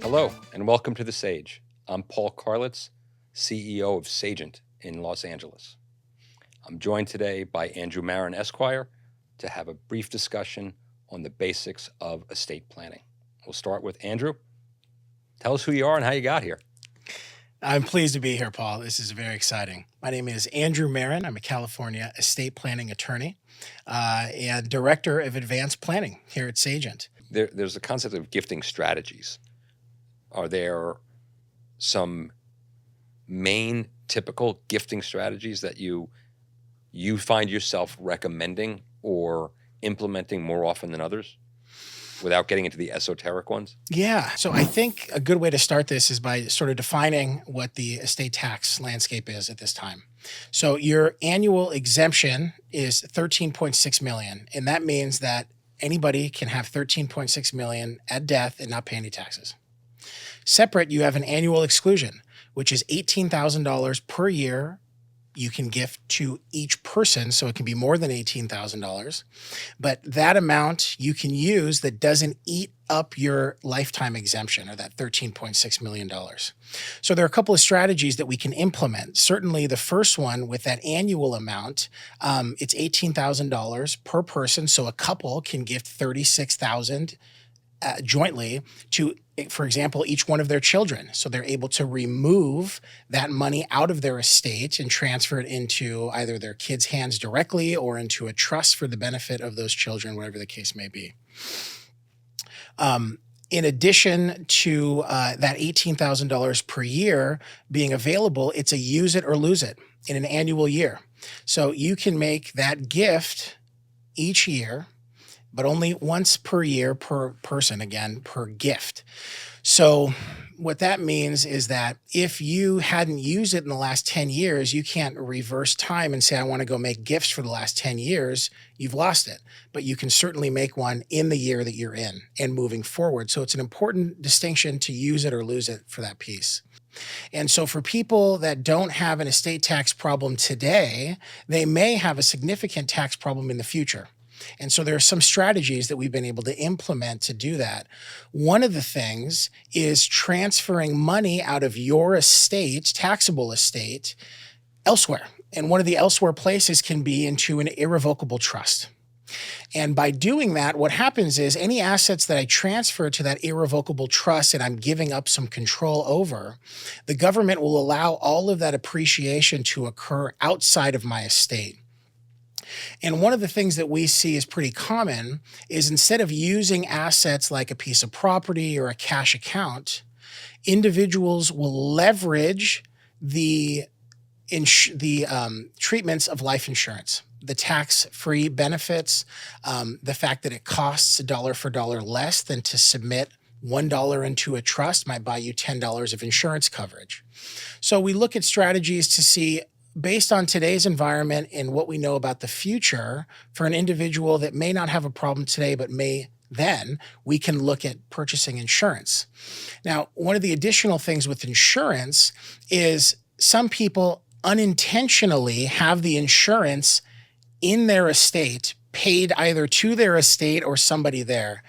Hello, and welcome to The Sage. I'm Paul Carlitz, CEO of Sagient in Los Angeles. I'm joined today by Andrew Marin, Esquire, to have a brief discussion on the basics of estate planning. We'll start with Andrew. Tell us who you are and how you got here. I'm pleased to be here, Paul. This is very exciting. My name is Andrew Marin. I'm a California estate planning attorney and director of advanced planning here at Sagient. There's a concept of gifting strategies. Are there some main typical gifting strategies that you find yourself recommending or implementing more often than others without getting into the esoteric ones? Yeah. So I think a good way to start this is by sort of defining what the estate tax landscape is at this time. So your annual exemption is $13.6 million, and that means that anybody can have $13.6 million at death and not pay any taxes. Separate, you have an annual exclusion, which is $18,000 per year you can gift to each person, so it can be more than $18,000. But that amount you can use that doesn't eat up your lifetime exemption, or that $13.6 million. So there are a couple of strategies that we can implement. Certainly the first one with that annual amount, it's $18,000 per person, so a couple can gift $36,000 jointly to, for example, each one of their children. So they're able to remove that money out of their estate and transfer it into either their kids' hands directly or into a trust for the benefit of those children, whatever the case may be. In addition to that $18,000 per year being available, it's a use it or lose it in an annual year. So you can make that gift each year, but only once per year per person, again, per gift. So what that means is that if you hadn't used it in the last 10 years, you can't reverse time and say, I want to go make gifts for the last 10 years. You've lost it. But you can certainly make one in the year that you're in and moving forward. So it's an important distinction to use it or lose it for that piece. And so for people that don't have an estate tax problem today, they may have a significant tax problem in the future. And so there are some strategies that we've been able to implement to do that. One of the things is transferring money out of your estate, taxable estate, elsewhere. And one of the elsewhere places can be into an irrevocable trust. And by doing that, what happens is any assets that I transfer to that irrevocable trust and I'm giving up some control over, the government will allow all of that appreciation to occur outside of my estate. And one of the things that we see is pretty common is instead of using assets like a piece of property or a cash account, individuals will leverage the treatments of life insurance, the tax-free benefits, the fact that it costs dollar for dollar less than to submit $1 into a trust might buy you $10 of insurance coverage. So we look at strategies to see, based on today's environment and what we know about the future, for an individual that may not have a problem today but may then, we can look at purchasing insurance. Now, one of the additional things with insurance is some people unintentionally have the insurance in their estate paid either to their estate or somebody there.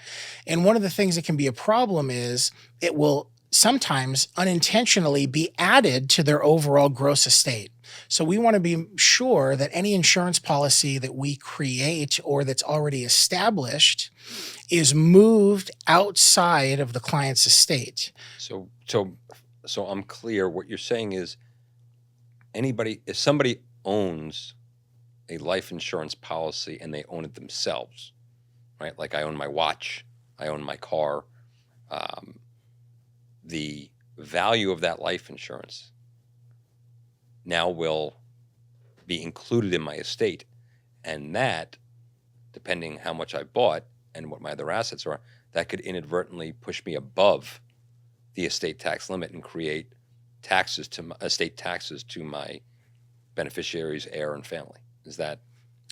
And one of the things that can be a problem is it will sometimes unintentionally be added to their overall gross estate. So we want to be sure that any insurance policy that we create or that's already established is moved outside of the client's estate. So I'm clear. What you're saying is if somebody owns a life insurance policy and they own it themselves, right? Like I own my watch, I own my car, the value of that life insurance now will be included in my estate, and that depending how much I bought and what my other assets are, that could inadvertently push me above the estate tax limit and create taxes to estate taxes to my beneficiaries, heir, and family. Is that?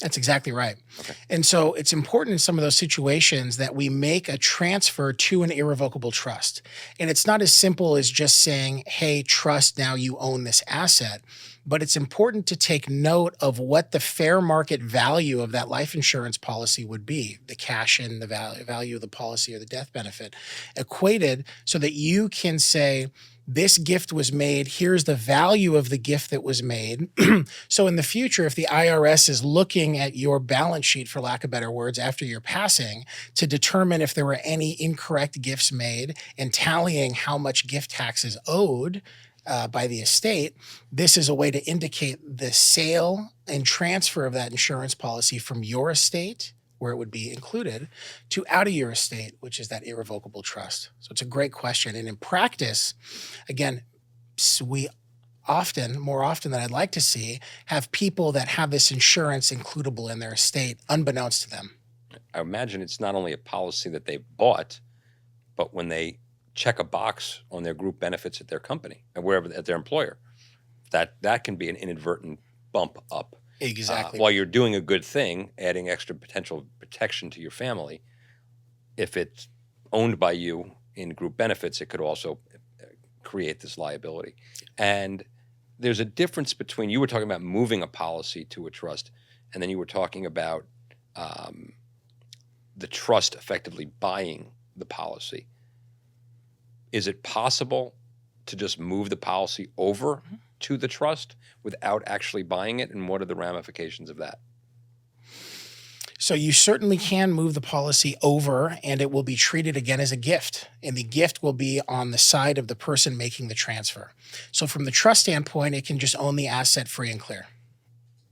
That's exactly right. Okay. And so it's important in some of those situations that we make a transfer to an irrevocable trust. And it's not as simple as just saying, hey, trust, now you own this asset. But it's important to take note of what the fair market value of that life insurance policy would be, the cash in, the value of the policy or the death benefit, equated so that you can say, this gift was made, here's the value of the gift that was made. So in the future, if the IRS is looking at your balance sheet, for lack of better words, after your passing, to determine if there were any incorrect gifts made and tallying how much gift tax is owed by the estate, this is a way to indicate the sale and transfer of that insurance policy from your estate, where it would be included, to out of your estate, which is that irrevocable trust. So it's a great question. And in practice, again, we often, more often than I'd like to see, have people that have this insurance includable in their estate, unbeknownst to them. I imagine it's not only a policy that they bought, but when they check a box on their group benefits at their company and wherever at their employer, that can be an inadvertent bump up. Exactly. While you're doing a good thing, adding extra potential protection to your family, if it's owned by you in group benefits, it could also create this liability. And there's a difference between, you were talking about moving a policy to a trust, and then you were talking about the trust effectively buying the policy. Is it possible to just move the policy over to the trust without actually buying it? And what are the ramifications of that? So you certainly can move the policy over, and it will be treated again as a gift. And the gift will be on the side of the person making the transfer. So from the trust standpoint, it can just own the asset free and clear.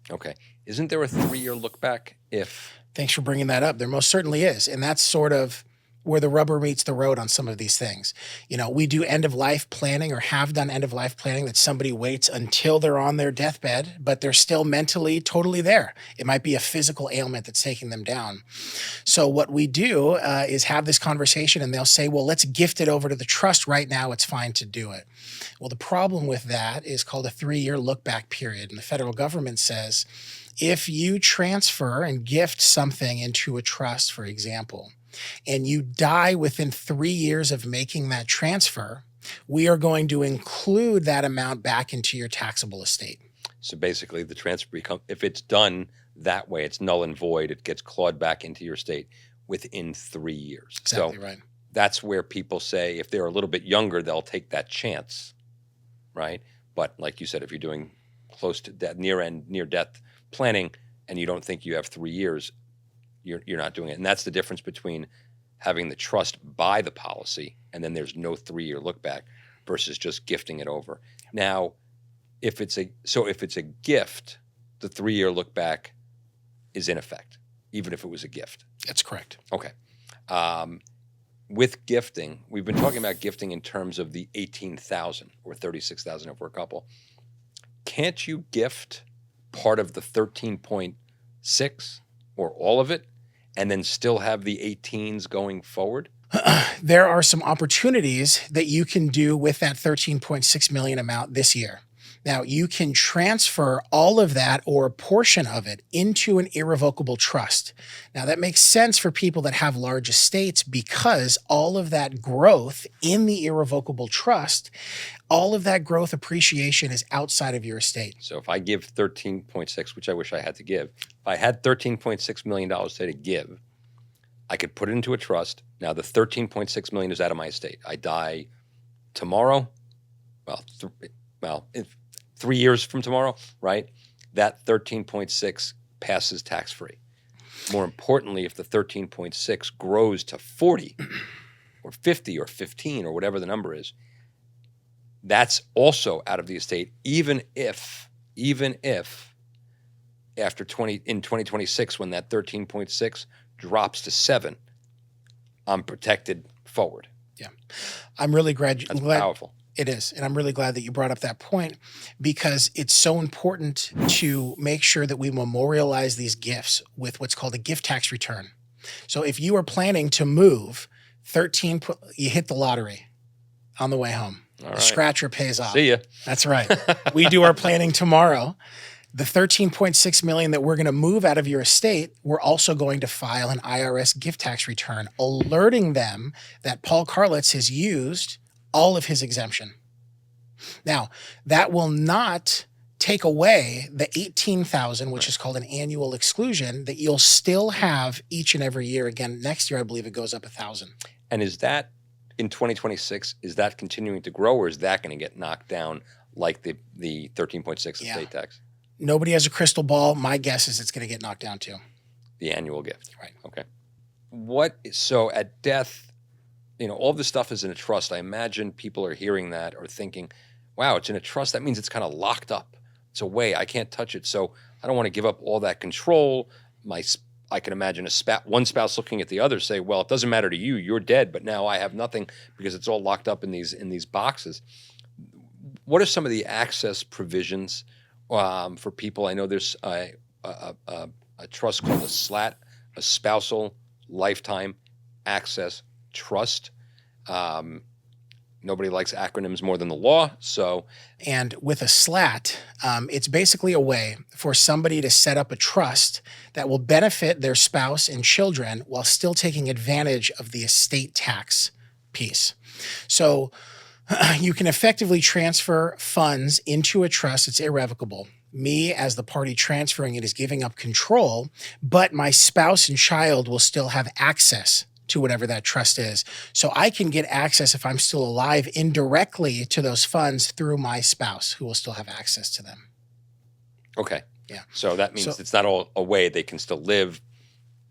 Okay. Isn't there a 3-year look back if... Thanks for bringing that up. There most certainly is. And that's sort of where the rubber meets the road on some of these things. You know, we do end of life planning, or have done end of life planning, that somebody waits until they're on their deathbed, but they're still mentally totally there. It might be a physical ailment that's taking them down. So what we do is have this conversation, and they'll say, well, let's gift it over to the trust right now. It's fine to do it. Well, the problem with that is called a 3-year look back period. And the federal government says, if you transfer and gift something into a trust, for example, and you die within 3 years of making that transfer, we are going to include that amount back into your taxable estate. So basically the transfer becomes, if it's done that way, it's null and void, it gets clawed back into your estate within 3 years. Exactly right. That's where people say if they're a little bit younger, they'll take that chance, right? But like you said, if you're doing close to death, near death planning, and you don't think you have 3 years, you're not doing it. And that's the difference between having the trust buy the policy and then there's no 3-year look back versus just gifting it over. Now, if it's a gift, the 3-year look back is in effect, even if it was a gift. That's correct. Okay. With gifting, we've been talking about gifting in terms of the $18,000 or $36,000 if we're a couple. Can't you gift part of the 13.6 or all of it, and then still have the 18s going forward? There are some opportunities that you can do with that 13.6 million amount this year. Now, you can transfer all of that or a portion of it into an irrevocable trust. Now, that makes sense for people that have large estates, because all of that growth in the irrevocable trust, all of that growth appreciation is outside of your estate. So if I give 13.6, which I wish I had to give, if I had $13.6 million to give, I could put it into a trust. Now the 13.6 million is out of my estate. I die tomorrow. In 3 years from tomorrow, right? That 13.6 passes tax-free. More importantly, if the 13.6 grows to 40 or 50 or 15 or whatever the number is, that's also out of the estate, even if after 2026, when that 13.6 drops to 7, I'm protected forward. Yeah. I'm really glad. That's powerful. It is. And I'm really glad that you brought up that point because it's so important to make sure that we memorialize these gifts with what's called a gift tax return. So if you are planning to move 13, you hit the lottery on the way home. All The right. scratcher pays off. See ya. That's right. We do our planning tomorrow. The $13.6 million that we're going to move out of your estate, we're also going to file an IRS gift tax return, alerting them that Paul Carlitz has used all of his exemption. Now, that will not take away the $18,000, which is called an annual exclusion, that you'll still have each and every year. Again, next year, I believe it goes up $1,000. And is that in 2026, is that continuing to grow, or is that going to get knocked down like the 13.6 estate tax? Nobody has a crystal ball. My guess is it's going to get knocked down too. The annual gift. Right. Okay. So at death, all this stuff is in a trust. I imagine people are hearing that or thinking, wow, it's in a trust. That means it's kind of locked up. It's away. I can't touch it. So I don't want to give up all that control. I can imagine one spouse looking at the other say, well, it doesn't matter to you. You're dead, but now I have nothing because it's all locked up in these boxes. What are some of the access provisions for people? I know there's a trust called a SLAT, a Spousal Lifetime Access Trust. Nobody likes acronyms more than the law. And with a SLAT, it's basically a way for somebody to set up a trust that will benefit their spouse and children while still taking advantage of the estate tax piece. So you can effectively transfer funds into a trust. It's irrevocable. Me, as the party transferring it, is giving up control, but my spouse and child will still have access to whatever that trust is. So I can get access, if I'm still alive, indirectly to those funds through my spouse, who will still have access to them. Okay. Yeah. So that means it's not all away. They can still live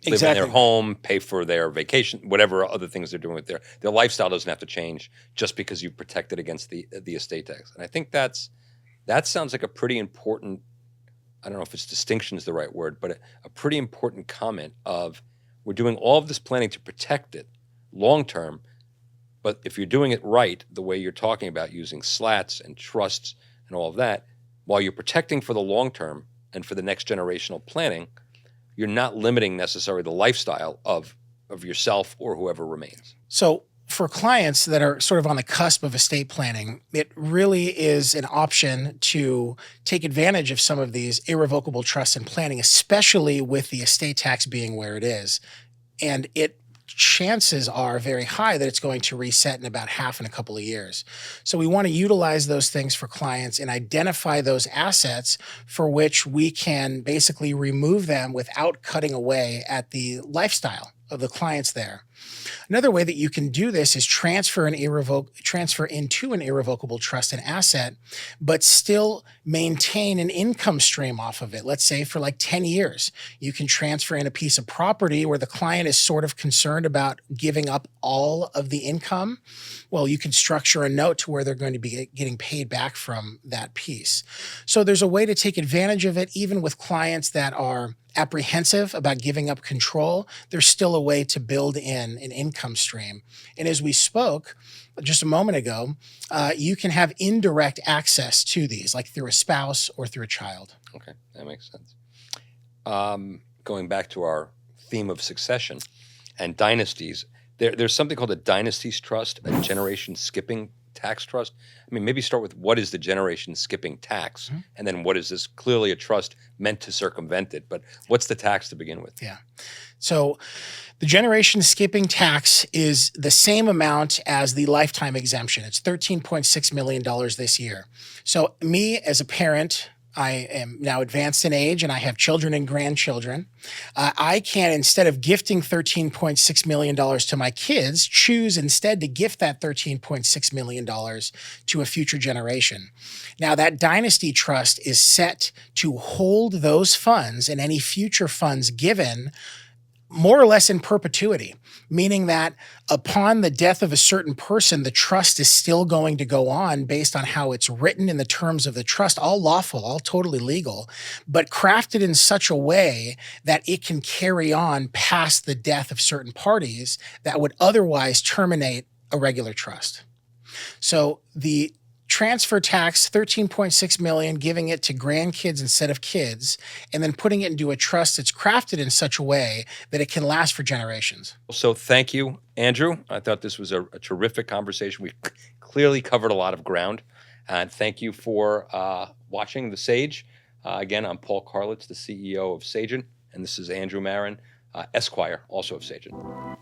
in Exactly. their home, pay for their vacation, whatever other things they're doing with their lifestyle doesn't have to change just because you protected against the estate tax. And I think that sounds like a pretty important, I don't know if it's distinction is the right word, but a pretty important comment of, we're doing all of this planning to protect it long term, but if you're doing it right, the way you're talking about using slats and trusts and all of that, while you're protecting for the long term and for the next generational planning, you're not limiting necessarily the lifestyle of yourself or whoever remains. So for clients that are sort of on the cusp of estate planning, it really is an option to take advantage of some of these irrevocable trusts and planning, especially with the estate tax being where it is. And chances are very high that it's going to reset in about half in a couple of years. So we want to utilize those things for clients and identify those assets for which we can basically remove them without cutting away at the lifestyle of the clients there. Another way that you can do this is transfer into an irrevocable trust an asset, but still maintain an income stream off of it. Let's say for like 10 years, you can transfer in a piece of property where the client is sort of concerned about giving up all of the income. Well, you can structure a note to where they're going to be getting paid back from that piece. So there's a way to take advantage of it, even with clients that are apprehensive about giving up control. There's still a way to build in an income stream. And as we spoke just a moment ago, you can have indirect access to these, like through a spouse or through a child. Okay, that makes sense. Going back to our theme of succession and dynasties, there's something called a dynasties trust, a generation skipping tax trust. I mean, maybe start with what is the generation skipping tax, and then what is this? Clearly a trust meant to circumvent it, but what's the tax to begin with? Yeah. So the generation skipping tax is the same amount as the lifetime exemption. It's $13.6 million this year. So me as a parent, I am now advanced in age and I have children and grandchildren. I can, instead of gifting $13.6 million to my kids, choose instead to gift that $13.6 million to a future generation. Now, that dynasty trust is set to hold those funds and any future funds given more or less in perpetuity, meaning that upon the death of a certain person, the trust is still going to go on based on how it's written in the terms of the trust, all lawful, all totally legal, but crafted in such a way that it can carry on past the death of certain parties that would otherwise terminate a regular trust. So the transfer tax, 13.6 million, giving it to grandkids instead of kids, and then putting it into a trust that's crafted in such a way that it can last for generations. So thank you, Andrew. I thought this was a terrific conversation. We clearly covered a lot of ground. And thank you for watching The Sage. Again, I'm Paul Carlitz, the CEO of Sagient, and this is Andrew Marin, Esquire, also of Sagient.